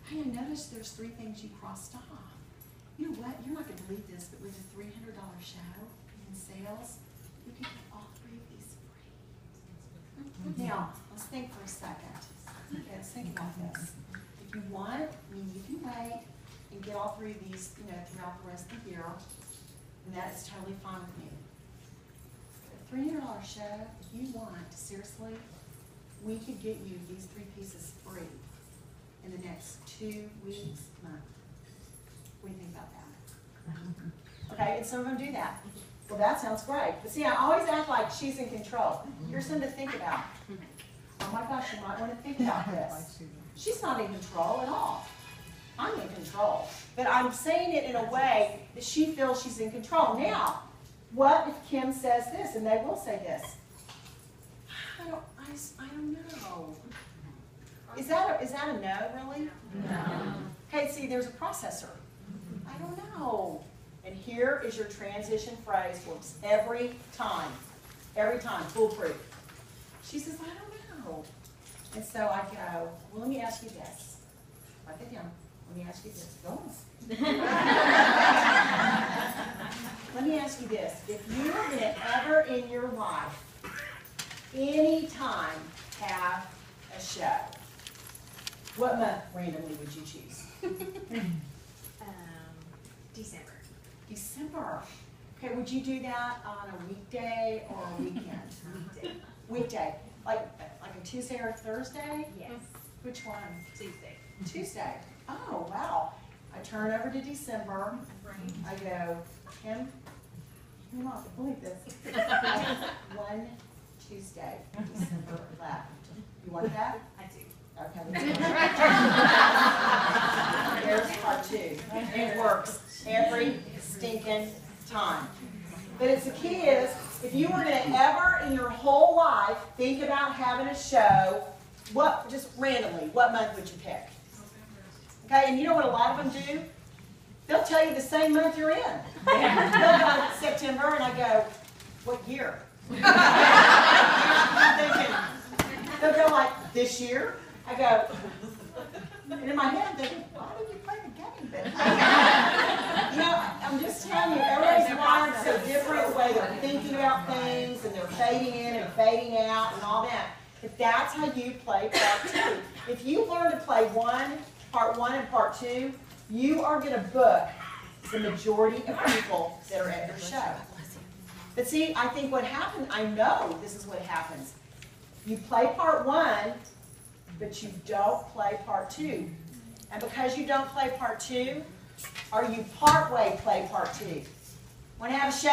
Hey, I noticed there's 3 things you crossed off. You know what? You're not going to believe this, but with a $300 show in sales, you could get all 3 of these free. Now, let's think for a second. Okay, let's think about this. If you want, I mean, you can wait and get all 3 of these, throughout the rest of the year, and that is totally fine with me. A $300 show, if you want, seriously, we could get you these 3 pieces free in the next 2 weeks, month. What do you think about that? Okay, and some of them do that. Well, that sounds great. But see, I always act like she's in control. Here's something to think about. Oh my gosh, you might want to think about this. She's not in control at all. I'm in control. But I'm saying it in a way that she feels she's in control. Now, what if Kim says this, and they will say this? I don't know. Is that a no, really? No. Okay, see, there's a processor. I don't know. And here is your transition phrase. Works every time. Every time. Foolproof. She says, I don't know. And so I go, well, let me ask you this. Write it down. Let me ask you this. Go on. Let me ask you this. If you were going to ever in your life, any time, have a show, what month randomly would you choose? December. December. Okay, would you do that on a weekday or a weekend? Weekday. Weekday. Like a Tuesday or a Thursday? Yes. Which one? Tuesday. Tuesday. Oh, wow. I turn over to December. I go, Kim, you're not going to believe this. I have 1 Tuesday in December left. You want that? I do. Okay. There's part 2. It works every stinking time. But the key is, if you were going to ever in your whole life think about having a show, just randomly, what month would you pick? Okay, and you know what a lot of them do? They'll tell you the same month you're in. They'll go September, and I go, what year? I'm thinking, they'll go like, this year? I go, and in my head I'm thinking, why did you play the game? But, I'm just telling you, everybody's wired so different, the way they're thinking about things, and they're fading in and fading out and all that. But that's how you play part 2. If you learn to play part 1 and part 2, you are going to book the majority of people that are at your show. But see, I think what happened, I know this is what happens. You play part 1, but you don't play part 2. And because you don't play part 2, or you partway play part 2. Want to have a show?